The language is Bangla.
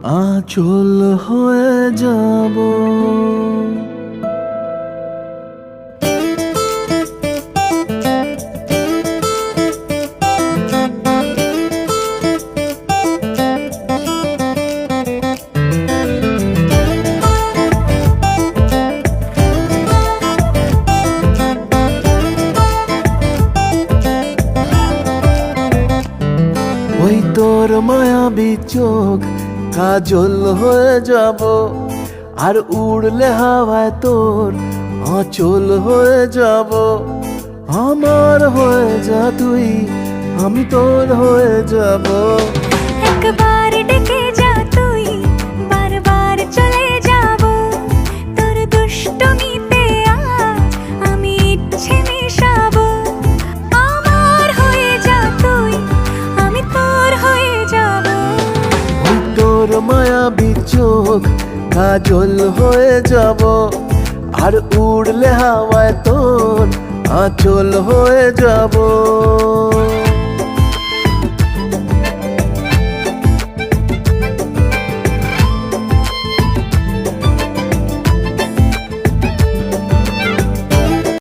আঁচল হয়ে যাব। ওই তোর মায়াবী চোখ কাজল হয়ে যাব, আর উড়লে হাওয়ায় তোর আঁচল হয়ে যাব। আমার হয়ে যা তুই, আমি তোর হয়ে যাব। একবার ডেকে যা তুই, বারবার চলে যাব। তোর দুষ্টমিতে আজ আমি ইচ্ছে মেশাবো। আমার হয়ে যা তুই, আমি তোর হয়ে যাব। ওই তোর মায়াবী চোখ কাজল হয়ে যাব, আর উড়লে হাওয়ায় তোর আঁচল হয়ে যাব।